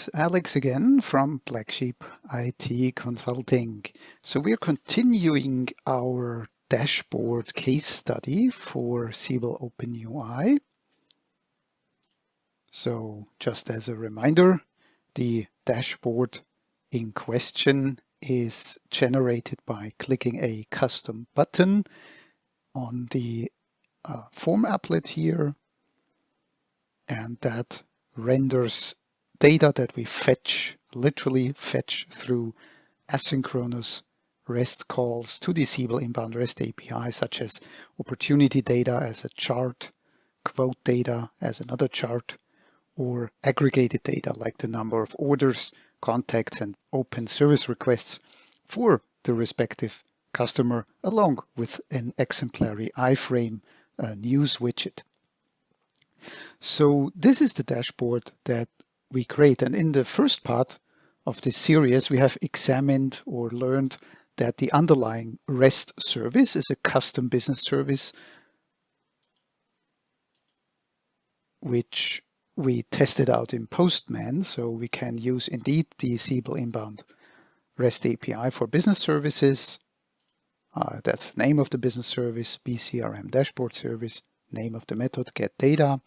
it's Alex again from Blacksheep IT Consulting. So we're continuing our dashboard case study for Siebel OpenUI. So just as a reminder, the dashboard in question is generated by clicking a custom button on the form applet here, and that renders data that we literally fetch through asynchronous REST calls to the Siebel Inbound REST API, such as opportunity data as a chart, quote data as another chart, or aggregated data like the number of orders, contacts, and open service requests for the respective customer, along with an exemplary iframe news widget. So this is the dashboard that we create. And in the first part of this series, we have examined or learned that the underlying REST service is a custom business service, which we tested out in Postman. So we can use indeed the Siebel Inbound REST API for business services. That's the name of the business service, BCRM dashboard service, name of the method, get data.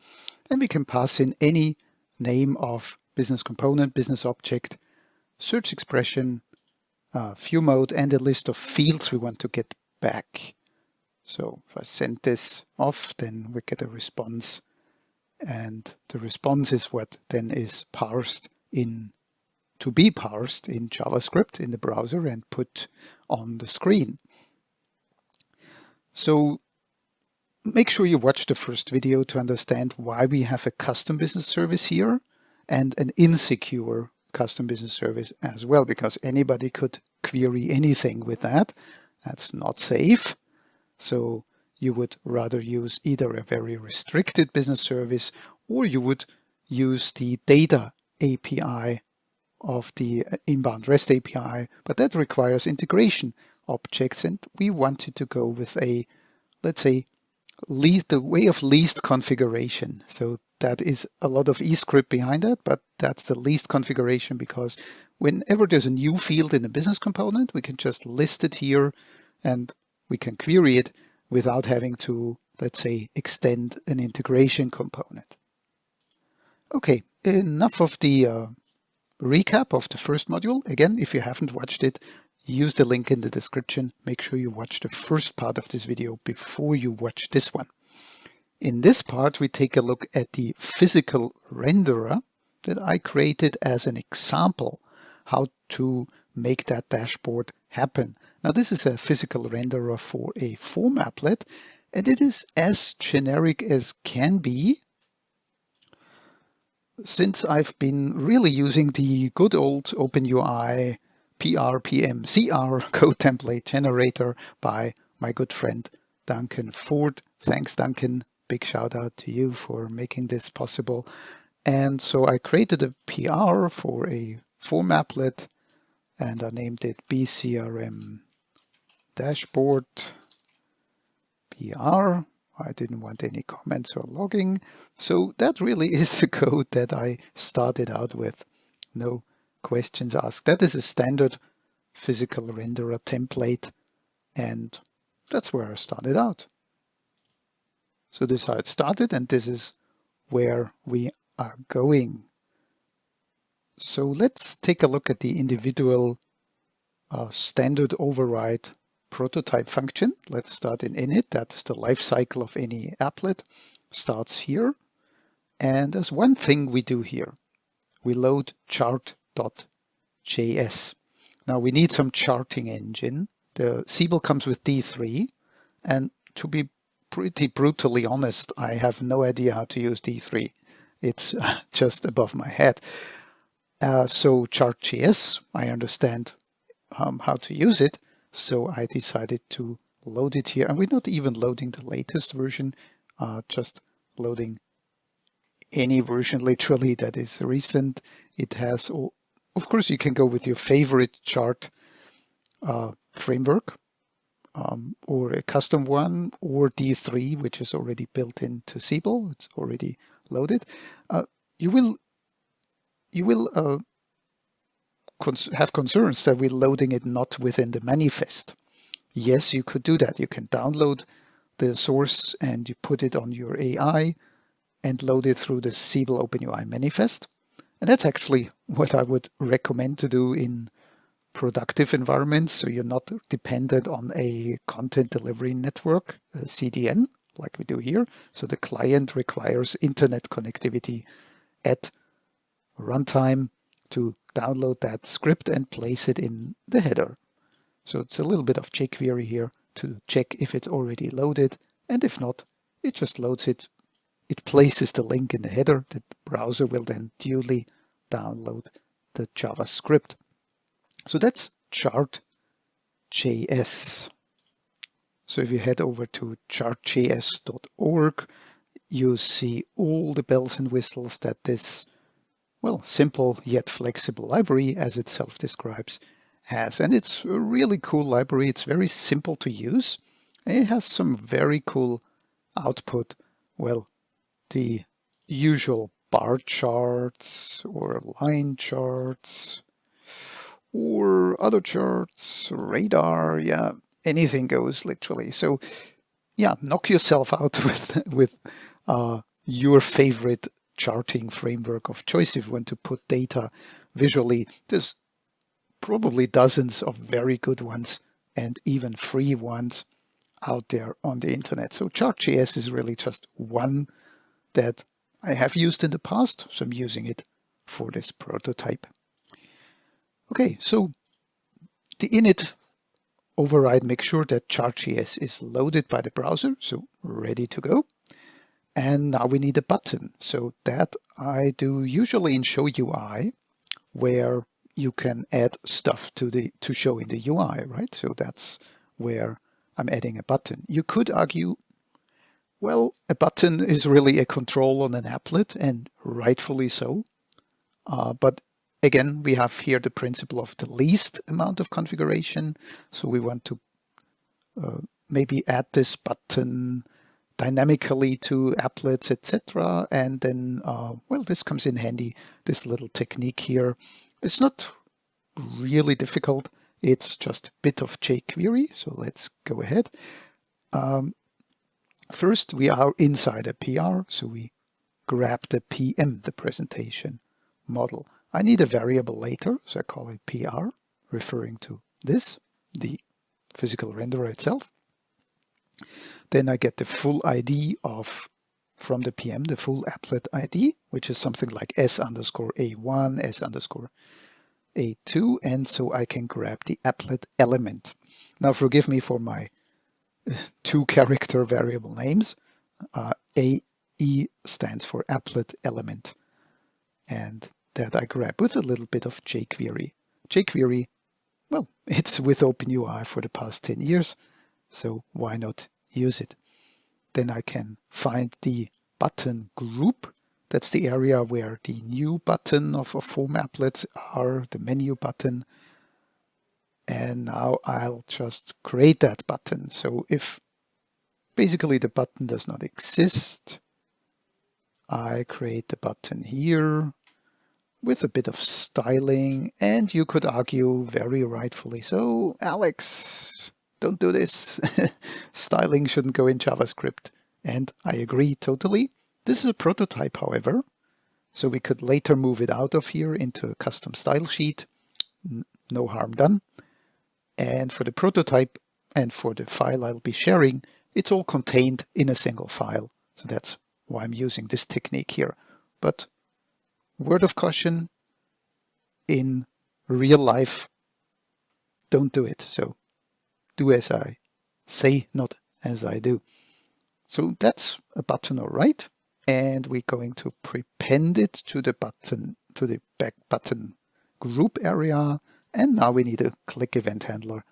And we can pass in any name of business component, business object, search expression, view mode, and a list of fields we want to get back. So if I send this off, then we get a response. And the response is what then is parsed to be parsed in JavaScript in the browser and put on the screen. So make sure you watch the first video to understand why we have a custom business service here and an insecure custom business service as well, because anybody could query anything with that. That's not safe. So you would rather use either a very restricted business service, or you would use the data API of the Inbound REST API, but that requires integration objects, and we wanted to go with a, let's say, the way of least configuration. So that is a lot of eScript behind that, but that's the least configuration, because whenever there's a new field in a business component, we can just list it here and we can query it without having to, let's say, extend an integration component. Okay, enough of the recap of the first module. Again, if you haven't watched it, use the link in the description. Make sure you watch the first part of this video before you watch this one. In this part, we take a look at the physical renderer that I created as an example how to make that dashboard happen. Now, this is a physical renderer for a form applet, and it is as generic as can be, since I've been really using the good old OpenUI PRPMCR code template generator by my good friend Duncan Ford. Thanks, Duncan. Big shout out to you for making this possible. And so I created a PR for a form applet, and I named it BCRM dashboard PR. I didn't want any comments or logging. So that really is the code that I started out with. No questions asked. That is a standard physical renderer template, and that's where I started out. So this is how it started, and this is where we are going. So let's take a look at the individual standard override prototype function. Let's start in init. That's the life cycle of any applet. Starts here. And there's one thing we do here. We load chart.js. Now we need some charting engine. The Siebel comes with D3, and to be pretty brutally honest, I have no idea how to use D3. It's just above my head. So chart.js, I understand how to use it, so I decided to load it here. And we're not even loading the latest version, just loading any version literally that is recent. It has, of course, you can go with your favorite chart framework, or a custom one, or D3, which is already built into Siebel. It's already loaded. You will you will have concerns that we're loading it not within the manifest. Yes, you could do that. You can download the source and you put it on your AI and load it through the Siebel OpenUI manifest. And that's actually what I would recommend to do in productive environments, so you're not dependent on a content delivery network, a CDN, like we do here. So the client requires internet connectivity at runtime to download that script and place it in the header. So it's a little bit of jQuery here to check if it's already loaded, and if not, it just loads it. It places the link in the header. The browser will then duly download the JavaScript. So that's chart.js. So if you head over to chartjs.org, you see all the bells and whistles that this, well, simple yet flexible library, as it self-describes, has. And it's a really cool library. It's very simple to use. It has some very cool output. Well, the usual bar charts or line charts, or other charts, radar, yeah, anything goes literally. So yeah, knock yourself out with your favorite charting framework of choice if you want to put data visually. There's probably dozens of very good ones and even free ones out there on the internet. So Chart.js is really just one that I have used in the past, so I'm using it for this prototype. Okay, so the init override makes sure that Chart.js is loaded by the browser, so ready to go. And now we need a button. So that I do usually in Show UI, where you can add stuff to show in the UI, right? So that's where I'm adding a button. You could argue, well, a button is really a control on an applet, and rightfully so. But again, we have here the principle of the least amount of configuration. So we want to maybe add this button dynamically to applets, etc. And then, well, this comes in handy, this little technique here. It's not really difficult. It's just a bit of jQuery. So let's go ahead. First, we are inside a PR. So we grab the PM, the presentation model. I need a variable later, so I call it PR, referring to this, the physical renderer itself. Then I get the full ID from the PM, the full applet ID, which is something like S_A1, S_A2, and so I can grab the applet element. Now forgive me for my 2-character variable names. AE stands for applet element, and that I grab with a little bit of jQuery. jQuery, well, it's with OpenUI for the past 10 years, so why not use it? Then I can find the button group. That's the area where the new button of form applets are, the menu button. And now I'll just create that button. So if basically the button does not exist, I create the button here with a bit of styling, and you could argue very rightfully so, Alex, don't do this. Styling shouldn't go in JavaScript. And I agree totally. This is a prototype, however, so we could later move it out of here into a custom style sheet. No harm done. And for the prototype and for the file I'll be sharing, it's all contained in a single file. So that's why I'm using this technique here. But word of caution, in real life, don't do it. So do as I say, not as I do. So that's a button, all right. And we're going to prepend it to the button, to the back button group area. And now we need a click event handler.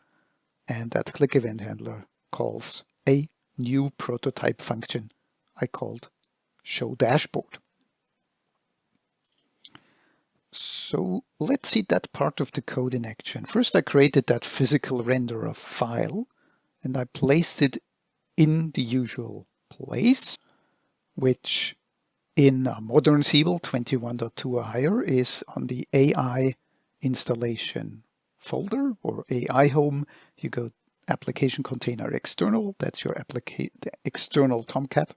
And that click event handler calls a new prototype function I called show dashboard. So let's see that part of the code in action. First, I created that physical renderer file and I placed it in the usual place, which in modern Siebel 21.2 or higher is on the AI installation folder or AI home. You go application container external, that's your the external Tomcat.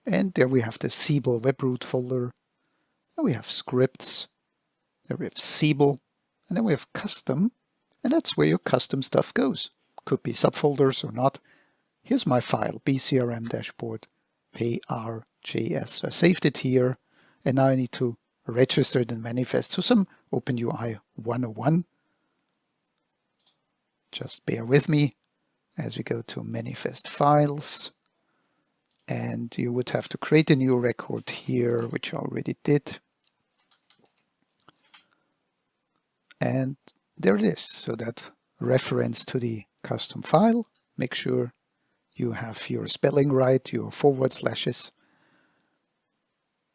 And there we have the Siebel webroot folder. And we have scripts. There we have Siebel. And then we have custom. And that's where your custom stuff goes. Could be subfolders or not. Here's my file, bcrm dashboard pr.js. I saved it here. And now I need to register it in manifest. So some OpenUI 101. Just bear with me as we go to manifest files. And you would have to create a new record here, which I already did. And there it is. So that reference to the custom file. Make sure you have your spelling right, your forward slashes.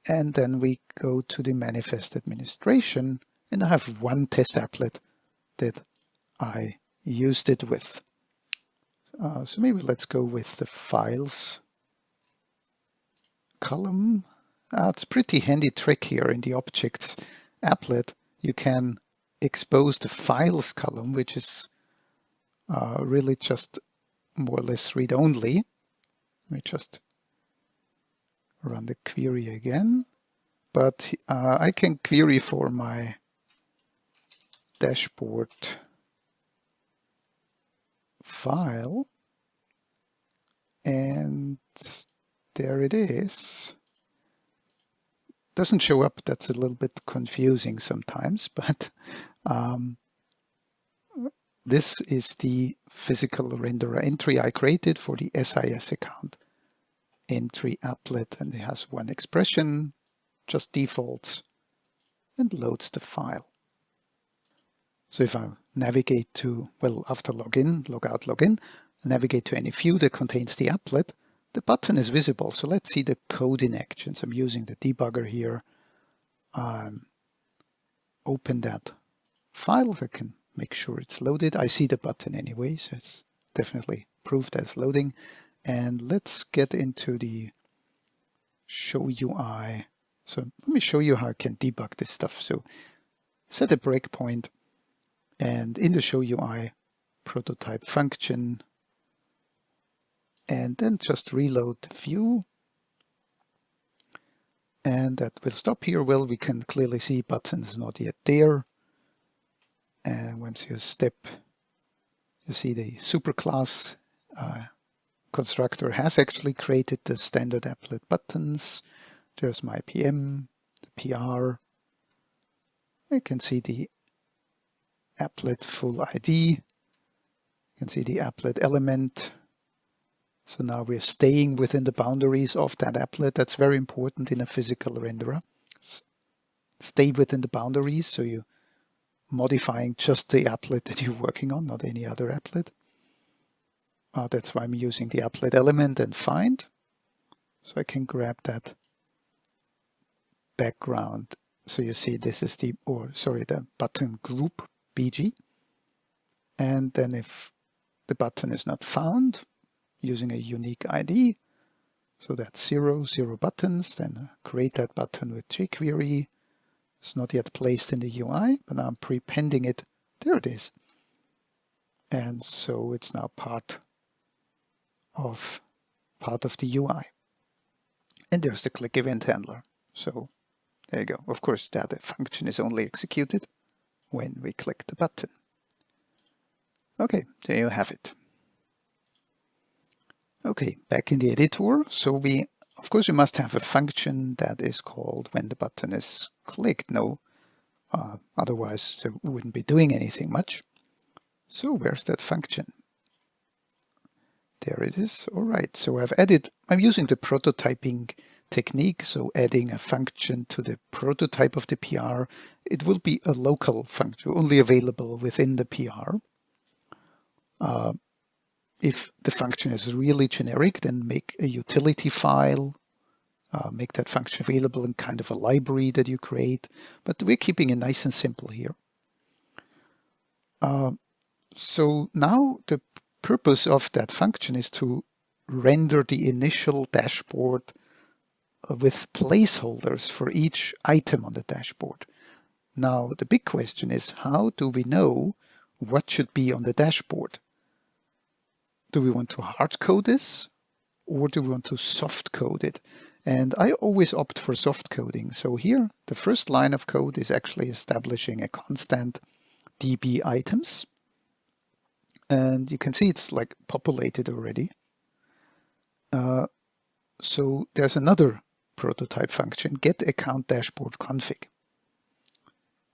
And then we go to the manifest administration. And I have one test applet that I used it with. So maybe let's go with the files column. It's a pretty handy trick here in the objects applet. You can expose the files column, which is really just more or less read-only. Let me just run the query again. But I can query for my dashboard file. And there it is. Doesn't show up. That's a little bit confusing sometimes, but this is the physical renderer entry I created for the SIS account entry applet, and it has one expression, just defaults, and loads the file. So if I navigate to, well, after login, logout, login, navigate to any view that contains the applet, the button is visible. So let's see the code in action. So I'm using the debugger here. Open that file. I can make sure it's loaded. I see the button anyway, so it's definitely proof that it's loading. And let's get into the show UI. So let me show you how I can debug this stuff. So set a breakpoint, and in the show UI, prototype function, and then just reload the view. And that will stop here. Well, we can clearly see buttons not yet there. And once you step, you see the superclass constructor has actually created the standard applet buttons. There's my PM, the PR. You can see the applet full ID. You can see the applet element. So now we're staying within the boundaries of that applet. That's very important in a physical renderer. Stay within the boundaries, so you're modifying just the applet that you're working on, not any other applet. That's why I'm using the applet element and find. So I can grab that background. So you see this is the button group BG. And then if the button is not found, using a unique ID, so that's 0 buttons, then create that button with jQuery. It's not yet placed in the UI, but now I'm prepending it. There it is. And so it's now part of the UI. And there's the click event handler. So there you go. Of course, that function is only executed when we click the button. Okay, there you have it. Okay, back in the editor. So of course, we must have a function that is called when the button is clicked. No, otherwise it wouldn't be doing anything much. So where's that function? There it is. All right. So I'm using the prototyping technique. So adding a function to the prototype of the PR. It will be a local function, only available within the PR. If the function is really generic, then make a utility file, make that function available in kind of a library that you create. But we're keeping it nice and simple here. So now the purpose of that function is to render the initial dashboard with placeholders for each item on the dashboard. Now, the big question is, how do we know what should be on the dashboard? Do we want to hard code this, or do we want to soft code it? And I always opt for soft coding. So here, the first line of code is actually establishing a constant DB items. And you can see it's like populated already. So there's another prototype function, get account dashboard config,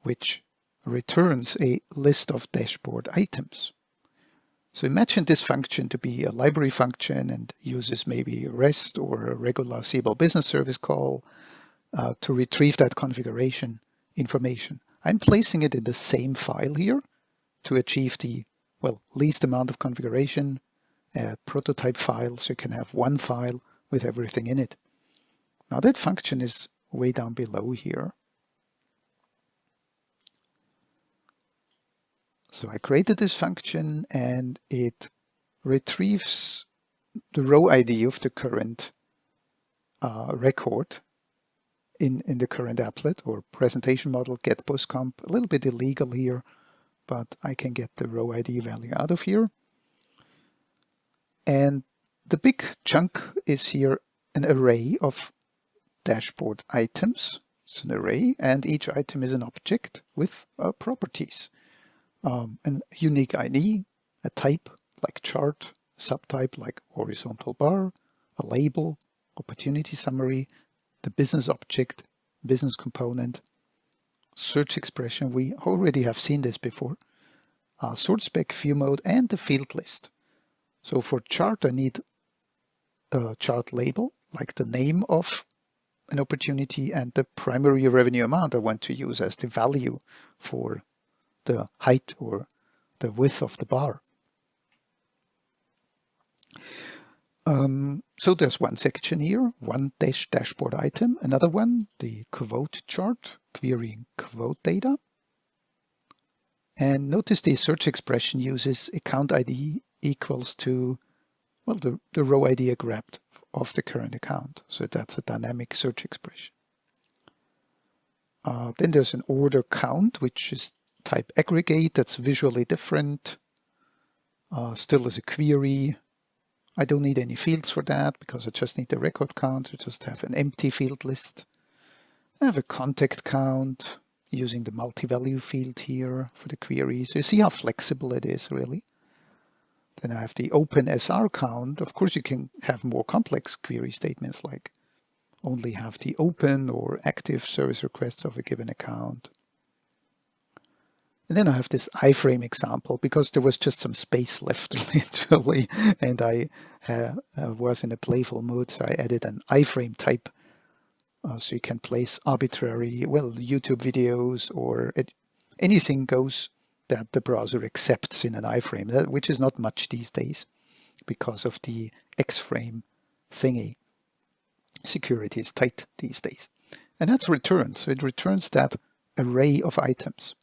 which returns a list of dashboard items. So imagine this function to be a library function and uses maybe REST or a regular Siebel business service call to retrieve that configuration information. I'm placing it in the same file here to achieve the, well, least amount of configuration, prototype file, so you can have one file with everything in it. Now that function is way down below here. So I created this function and it retrieves the row ID of the current record in the current applet or presentation model, get postcomp. A little bit illegal here, but I can get the row ID value out of here. And the big chunk is here an array of dashboard items. It's an array, and each item is an object with properties. A unique ID, a type like chart, a subtype like horizontal bar, a label, opportunity summary, the business object, business component, search expression. We already have seen this before. Sort spec, view mode, and the field list. So for chart, I need a chart label, like the name of an opportunity and the primary revenue amount I want to use as the value for the height or the width of the bar. So there's one section here, one dashboard item, another one, the quote chart, querying quote data. And notice the search expression uses account ID equals to, well, the row ID I grabbed of the current account. So that's a dynamic search expression. Then there's an order count, which is type aggregate, that's visually different, still as a query. I don't need any fields for that because I just need the record count. I just have an empty field list. I have a contact count using the multi-value field here for the query. So you see how flexible it is, really. Then I have the open SR count. Of course, you can have more complex query statements like only have the open or active service requests of a given account. And then I have this iframe example because there was just some space left literally, and I was in a playful mood, so I added an iframe type so you can place arbitrary, well, YouTube videos or anything goes that the browser accepts in an iframe, which is not much these days because of the X-frame thingy. Security is tight these days. And that's returned, so it returns that array of items.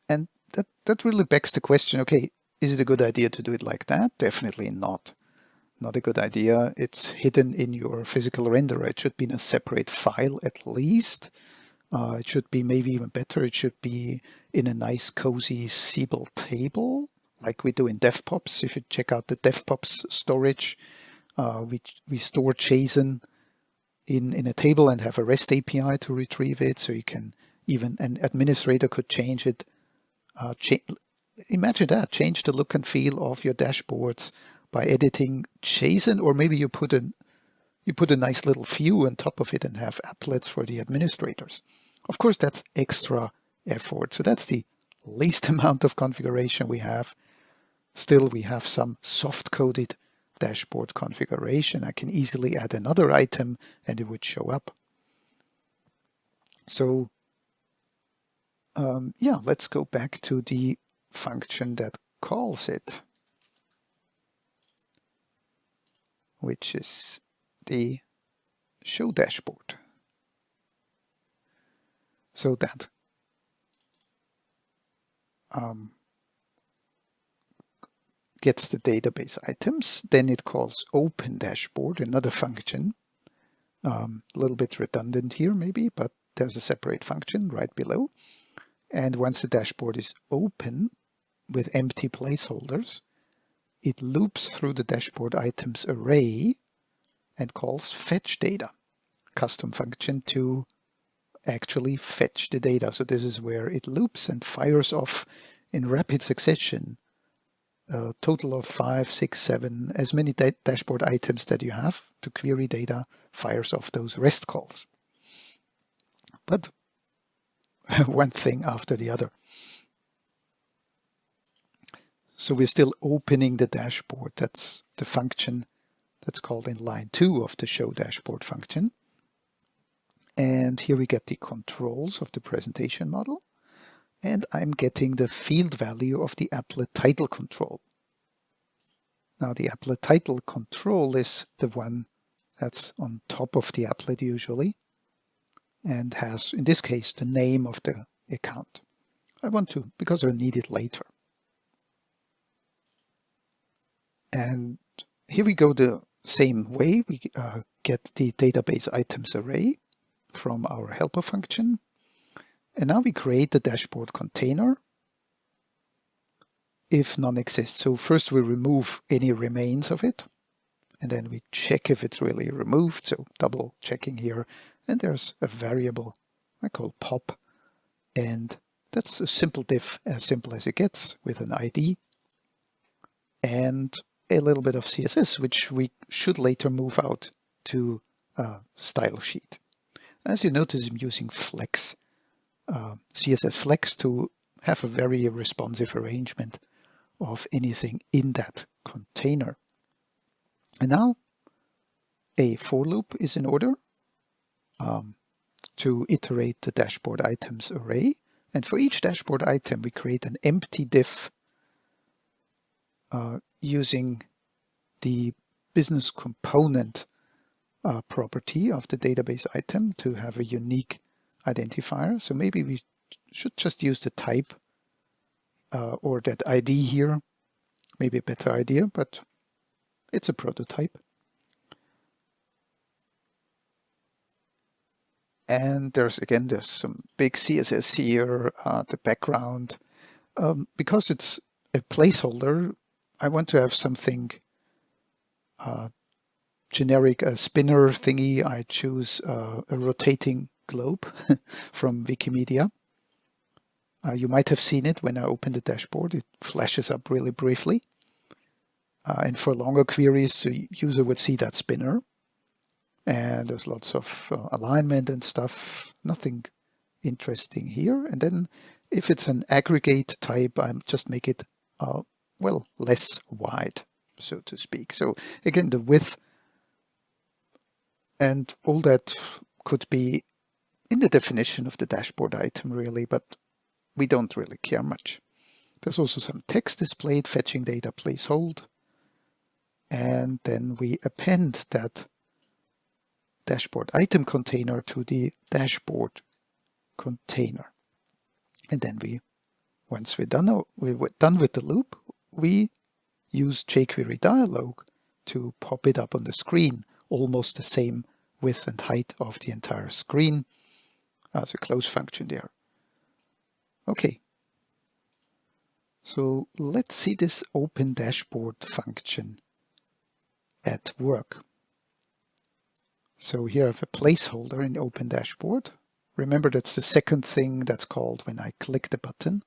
And that really begs the question, okay, is it a good idea to do it like that? Definitely not. Not a good idea. It's hidden in your physical renderer. It should be in a separate file at least. It should be maybe even better. It should be in a nice cozy Siebel table like we do in DevPops. If you check out the DevPops storage, we store JSON in a table and have a REST API to retrieve it. So you can even, an administrator could change it. Imagine that, change the look and feel of your dashboards by editing JSON, or maybe you put a nice little view on top of it and have applets for the administrators. Of course, that's extra effort. So that's the least amount of configuration we have. Still, we have some soft-coded dashboard configuration. I can easily add another item and it would show up. So yeah, let's go back to the function that calls it, which is the show dashboard. So that gets the database items. Then it calls open dashboard, another function, A little bit redundant here maybe, but there's a separate function right below. And once the dashboard is open with empty placeholders, it loops through the dashboard items array and calls fetch data, custom function to actually fetch the data. So this is where it loops and fires off in rapid succession a total of 5, 6, 7, as many dashboard items that you have to query data, fires off those REST calls. But one thing after the other. So we're still opening the dashboard. That's the function that's called in line 2 of the show dashboard function. And here we get the controls of the presentation model. And I'm getting the field value of the applet title control. Now the applet title control is the one that's on top of the applet usually, and has, in this case, the name of the account. I want to, because I'll need it later. And here we go the same way. We get the database items array from our helper function. And now we create the dashboard container if none exists. So first we remove any remains of it, and then we check if it's really removed. So double checking here. And there's a variable I call pop. And that's a simple diff, as simple as it gets, with an ID and a little bit of CSS, which we should later move out to a style sheet. As you notice, I'm using Flex, CSS Flex, to have a very responsive arrangement of anything in that container. And now a for loop is in order to iterate the dashboard items array. And for each dashboard item, we create an empty diff using the business component property of the database item to have a unique identifier. So maybe we should just use the type or that ID here, maybe a better idea, but it's a prototype. And there's some big CSS here, the background. Because it's a placeholder, I want to have something generic, a spinner thingy. I choose a rotating globe from Wikimedia. You might have seen it when I open the dashboard. It flashes up really briefly. And for longer queries, the user would see that spinner. And there's lots of alignment and stuff, nothing interesting here. And then if it's an aggregate type, I just make it, well, less wide, so to speak. So again, the width and all that could be in the definition of the dashboard item, really, but we don't really care much. There's also some text displayed, fetching data, please hold. And then we append that dashboard item container to the dashboard container. And then once we're done with the loop, we use jQuery dialog to pop it up on the screen, almost the same width and height of the entire screen as a close function there. Okay. So let's see this open dashboard function at work. So here I have a placeholder in open dashboard. Remember, that's the second thing that's called when I click the button.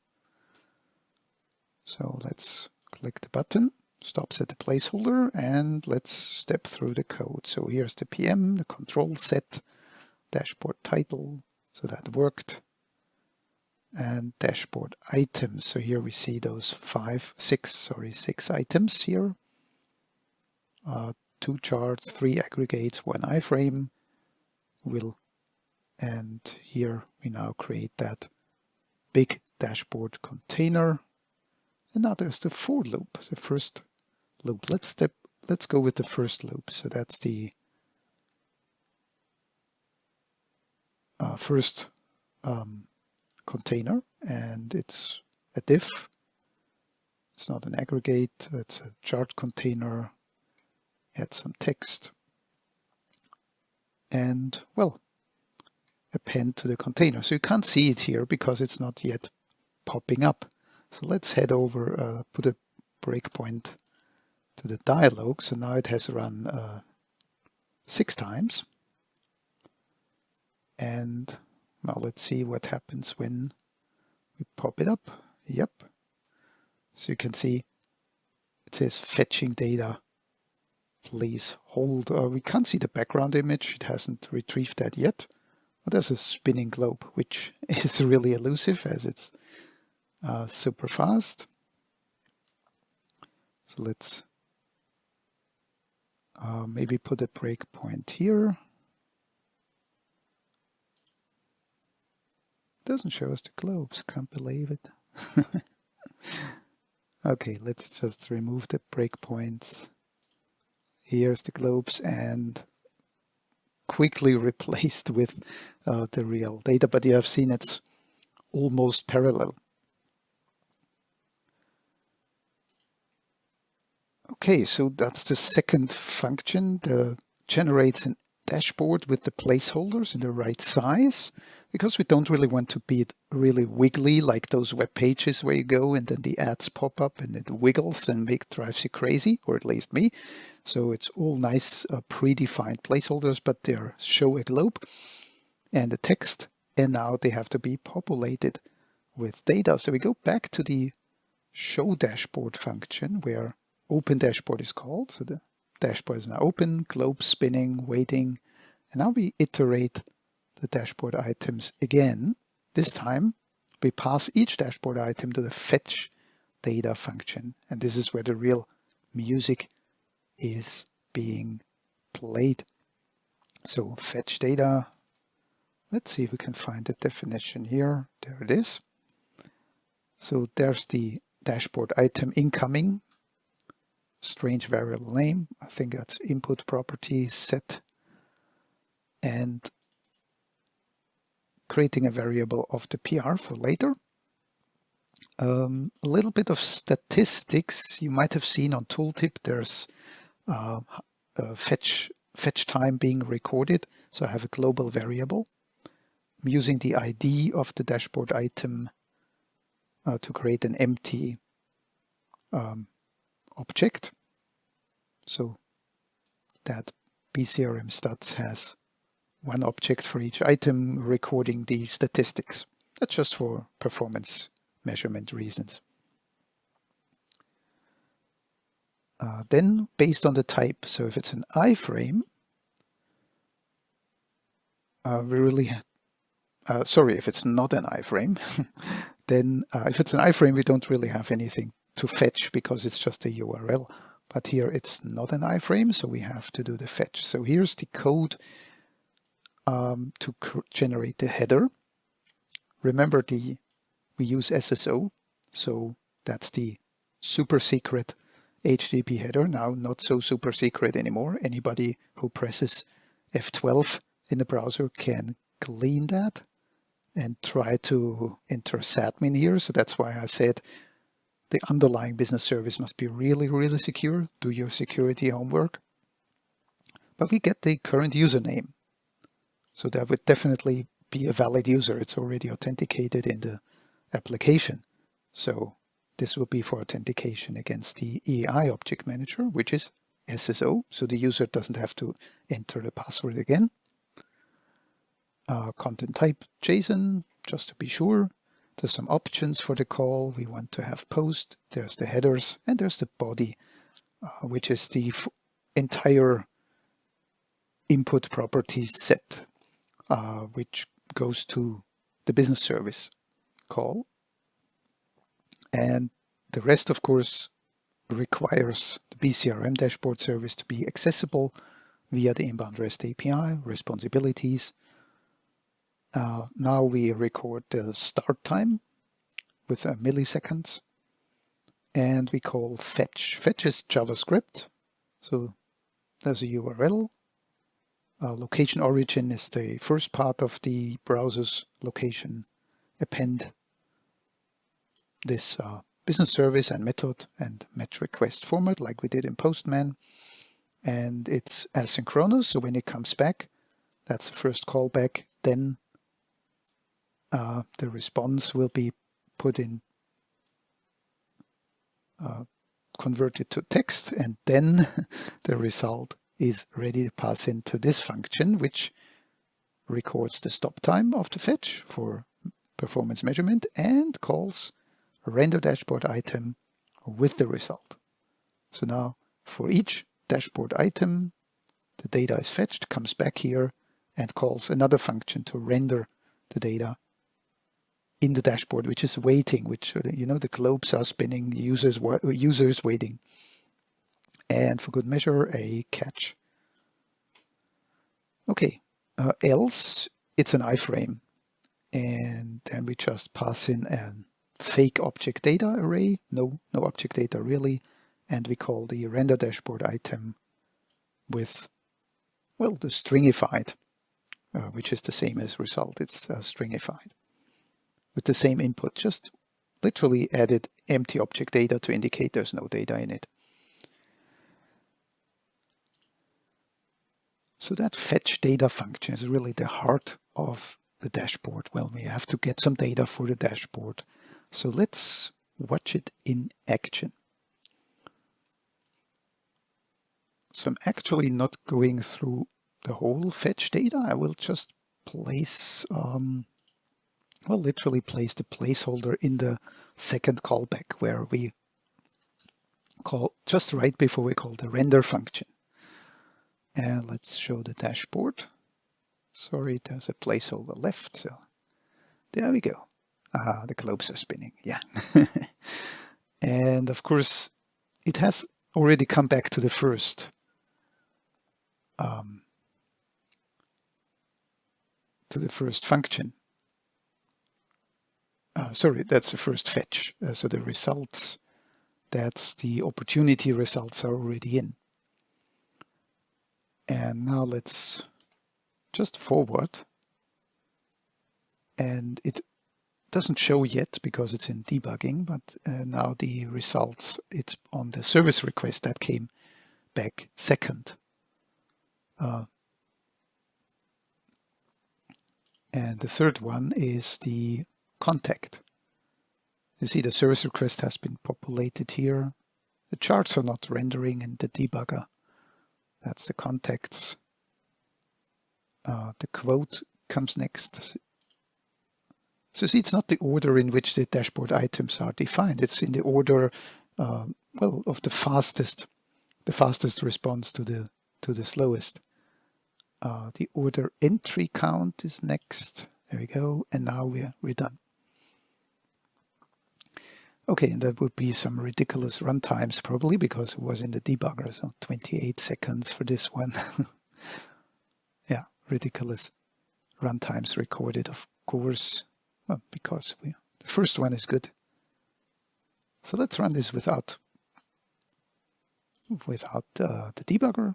So let's click the button, stops at the placeholder, and let's step through the code. So here's the PM, the control set, dashboard title, so that worked. And dashboard items. So here we see those six items here. 2 charts, 3 aggregates, 1 iframe. And here we now create that big dashboard container. And now there's the for loop, the first loop. Let's go with the first loop. So that's the first container, and it's a diff. It's not an aggregate, it's a chart container. Add some text. and, well, append to the container. So you can't see it here because it's not yet popping up. So let's head over, put a breakpoint to the dialog. So now it has run 6 times. And now let's see what happens when we pop it up. Yep. So you can see it says fetching data. Please hold. We can't see the background image. It hasn't retrieved that yet. But there's a spinning globe, which is really elusive as it's super fast. So let's maybe put a breakpoint here. Doesn't show us the globes. Can't believe it. Okay, let's just remove the breakpoints. Here's the globes and quickly replaced with the real data, but you have seen it's almost parallel. Okay, so that's the second function. That generates a dashboard with the placeholders in the right size, because we don't really want to be really wiggly like those web pages where you go and then the ads pop up and it wiggles and drives you crazy, or at least me. So it's all nice predefined placeholders, but they show a globe and the text, and now they have to be populated with data. So we go back to the show dashboard function where open dashboard is called. So the dashboard is now open, globe spinning, waiting, and now we iterate the dashboard items again. This time we pass each dashboard item to the fetch data function, and this is where the real music is being played. So fetch data, let's see if we can find the definition here. There it is. So there's the dashboard item incoming, strange variable name. I think that's input property set, and creating a variable of the PR for later. A little bit of statistics you might have seen on tooltip. There's fetch time being recorded. So I have a global variable. I'm using the ID of the dashboard item to create an empty object. So that BCRM stats has one object for each item recording the statistics. That's just for performance measurement reasons. Then based on the type, so if it's an iframe, if it's not an iframe, then if it's an iframe, we don't really have anything to fetch because it's just a URL. But here it's not an iframe, so we have to do the fetch. So here's the code to generate the header. Remember, we use SSO, so that's the super secret HTTP header. Now not so super secret anymore. Anybody who presses F12 in the browser can clean that and try to enter sadmin here. So that's why I said the underlying business service must be really, really secure. Do your security homework. But we get the current username. So that would definitely be a valid user. It's already authenticated in the application. So this will be for authentication against the EAI Object Manager, which is SSO. So the user doesn't have to enter the password again. Content type JSON, just to be sure. There's some options for the call. We want to have post. There's the headers, and there's the body, which is the entire input properties set, which goes to the business service call. And the rest, of course, requires the BCRM dashboard service to be accessible via the Inbound REST API, responsibilities. Now we record the start time with milliseconds, and we call fetch. Fetch is JavaScript, so there's a URL. Location origin is the first part of the browser's location. Append this business service and method and match request format like we did in Postman. And it's asynchronous, so when it comes back, That's the first callback. Then the response will be put in, converted to text, and then the result is ready to pass into this function, which records the stop time of the fetch for performance measurement and calls a render dashboard item with the result. So now for each dashboard item, the data is fetched, comes back here, and calls another function to render the data in the dashboard, which is waiting, which, the globes are spinning, users waiting. And for good measure, a catch. Okay, else it's an iframe. And then we just pass in a fake object data array, no object data really, and we call the render dashboard item with, well, the stringified, which is the same as result. It's stringified with the same input, just literally added empty object data to indicate there's no data in it. So that fetch data function is really the heart of the dashboard. Well, we have to get some data for the dashboard. So let's watch it in action. So I'm actually not going through the whole fetch data. I will just place, literally place the placeholder in the second callback where we call just right before we call the render function. And let's show the dashboard. Sorry, there's a placeholder left. So there we go. The globes are spinning. Yeah. And of course, it has already come back to the first function. Sorry, that's the first fetch. So the results, that's the opportunity results are already in. And now let's just forward. And it doesn't show yet because it's in debugging, but now the results, it's on the service request that came back second. And the third one is the contact. You see the service request has been populated here. The charts are not rendering in the debugger. That's the contacts. The quote comes next. So see, it's not the order in which the dashboard items are defined. It's in the order, of the fastest response to the slowest. The order entry count is next. There we go. And now we're done. Okay, and that would be some ridiculous runtimes probably because it was in the debugger. So 28 seconds for this one. Yeah, ridiculous runtimes recorded, of course. Well, because the first one is good. So let's run this without the debugger.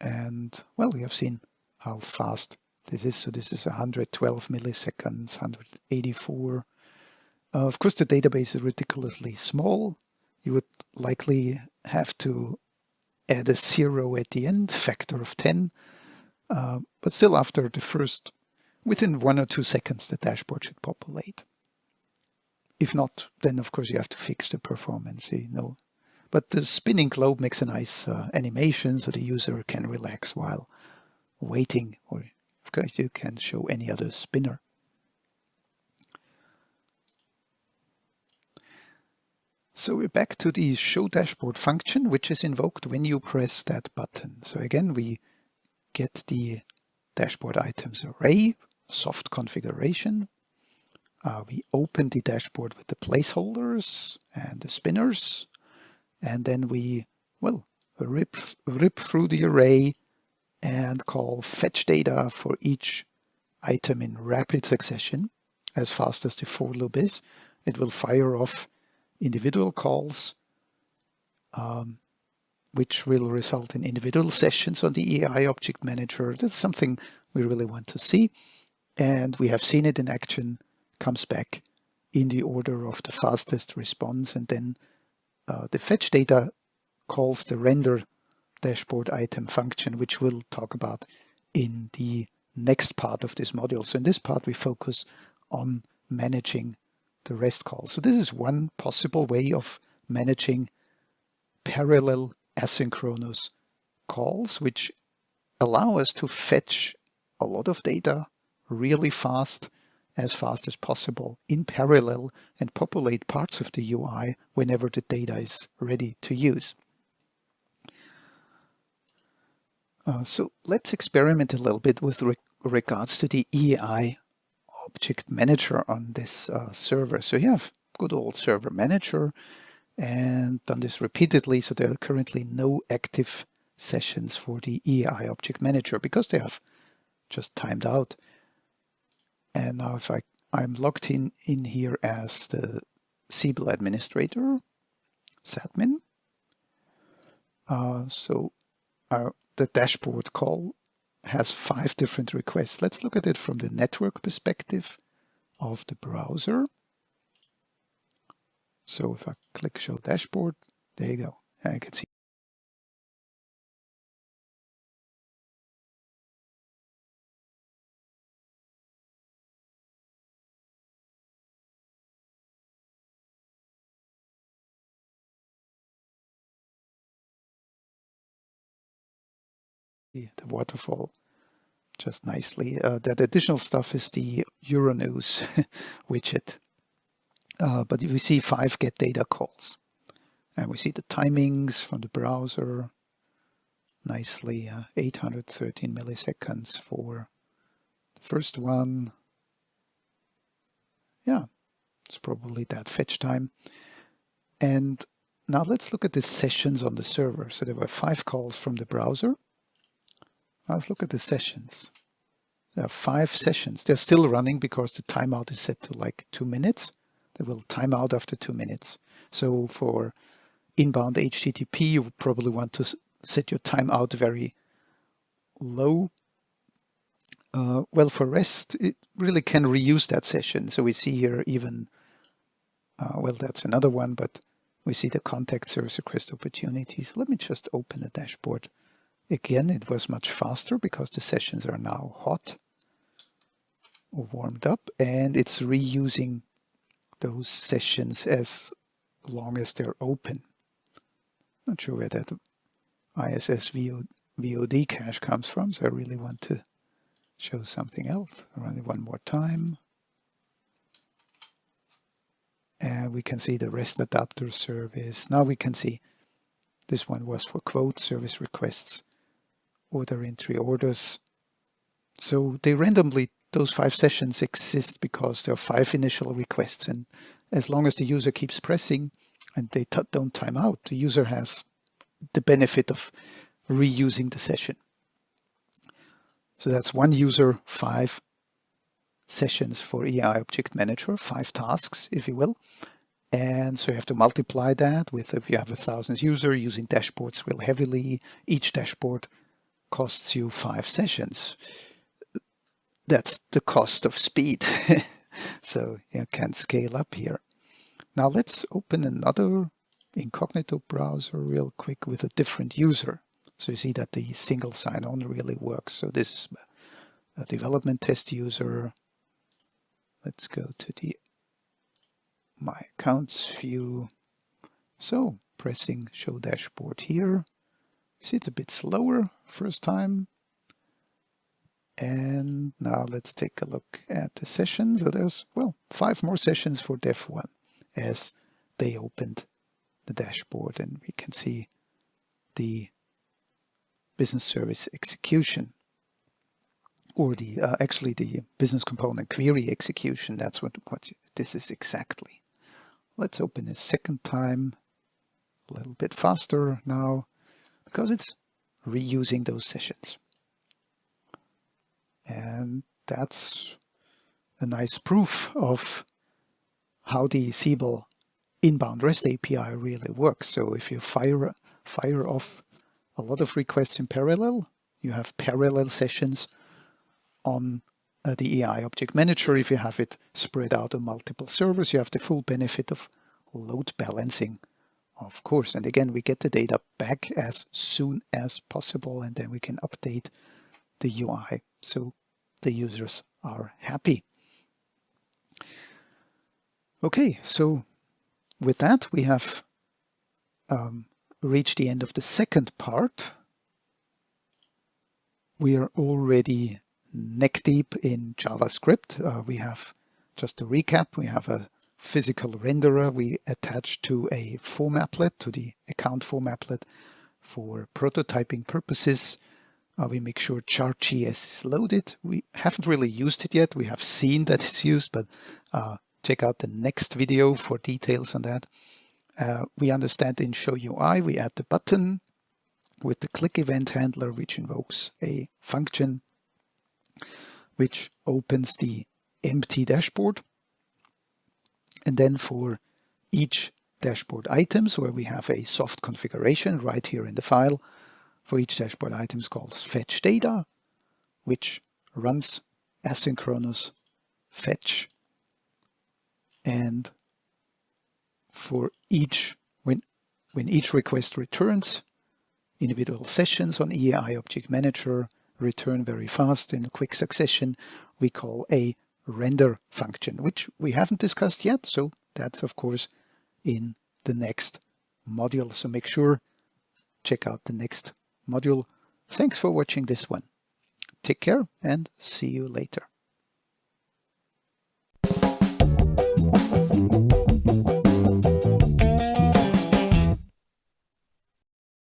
And well, we have seen how fast this is. So this is 112 milliseconds, 184. Of course, the database is ridiculously small. You would likely have to add a 0 at the end, factor of 10. But still, after the first, within 1 or 2 seconds, the dashboard should populate. If not, then of course you have to fix the performance, But the spinning globe makes a nice animation so the user can relax while waiting, or of course you can show any other spinner. So we're back to the show dashboard function, which is invoked when you press that button. So again, we get the dashboard items array, soft configuration. We open the dashboard with the placeholders and the spinners. And then we, rip through the array and call fetch data for each item in rapid succession. As fast as the for loop is, it will fire off individual calls, which will result in individual sessions on the EAI Object Manager. That's something we really want to see. And we have seen it in action, comes back in the order of the fastest response, and then the fetch data calls the render dashboard item function, which we'll talk about in the next part of this module. So in this part, we focus on managing the REST call. So this is one possible way of managing parallel asynchronous calls, which allow us to fetch a lot of data really fast as possible in parallel and populate parts of the UI whenever the data is ready to use. So let's experiment a little bit with regards to the EAI Object Manager on this server. So you have good old server manager and done this repeatedly. So there are currently no active sessions for the EAI Object Manager because they have just timed out. And now if I'm logged in here as the Siebel administrator, admin. So the dashboard call has 5 different requests. Let's look at it from the network perspective of the browser. So if I click Show Dashboard, there you go. I can see the waterfall just nicely. That additional stuff is the Euronews widget. But we see 5 get data calls. And we see the timings from the browser nicely, 813 milliseconds for the first one. Yeah, it's probably that fetch time. And now let's look at the sessions on the server. So there were 5 calls from the browser. Now let's look at the sessions. There are 5 sessions. They're still running because the timeout is set to like 2 minutes. They will time out after 2 minutes. So for inbound HTTP, you would probably want to set your timeout very low. Well, for REST, it really can reuse that session. So we see here even, well, that's another one, but we see the contact service request opportunities. Let me just open the dashboard. Again, it was much faster because the sessions are now hot or warmed up, and it's reusing those sessions as long as they're open. Not sure where that ISS VOD cache comes from, so I really want to show something else. Run it one more time. And we can see the REST adapter service. Now we can see this one was for quote service requests, order entry orders. So they randomly, those 5 sessions exist because there are 5 initial requests. And as long as the user keeps pressing and they don't time out, the user has the benefit of reusing the session. So that's 1 user, 5 sessions for EAI Object Manager, 5 tasks, if you will. And so you have to multiply that with, if you have 1,000 users using dashboards real heavily, each dashboard costs you 5 sessions. That's the cost of speed. So you can scale up here. Now let's open another incognito browser real quick with a different user. So you see that the single sign-on really works. So this is a development test user. Let's go to the My Accounts view. So pressing Show Dashboard here. You see it's a bit slower first time. And now let's take a look at the session. So there's, well, 5 more sessions for Dev 1 as they opened the dashboard, and we can see the business service execution, or the actually the business component query execution. That's what this is exactly. Let's open a second time, a little bit faster now, because it's reusing those sessions. And that's a nice proof of how the Siebel Inbound REST API really works. So if you fire off a lot of requests in parallel, you have parallel sessions on the EAI Object Manager. If you have it spread out on multiple servers, you have the full benefit of load balancing of course. And again, we get the data back as soon as possible, and then we can update the UI so the users are happy. Okay, so with that, we have reached the end of the second part. We are already neck deep in JavaScript. We have, just to recap, we have a physical renderer we attach to a form applet, to the account form applet for prototyping purposes. We make sure chart.js is loaded. We haven't really used it yet. We have seen that it's used, but check out the next video for details on that. We understand in show UI, we add the button with the click event handler, which invokes a function which opens the empty dashboard. And then for each dashboard items, where we have a soft configuration right here in the file, for each dashboard items calls fetch data, which runs asynchronous fetch. And for each, when each request returns, individual sessions on EAI Object Manager return very fast in a quick succession, we call a render function, which we haven't discussed yet. So that's, of course, in the next module. So make sure, check out the next module. Thanks for watching this one. Take care and see you later.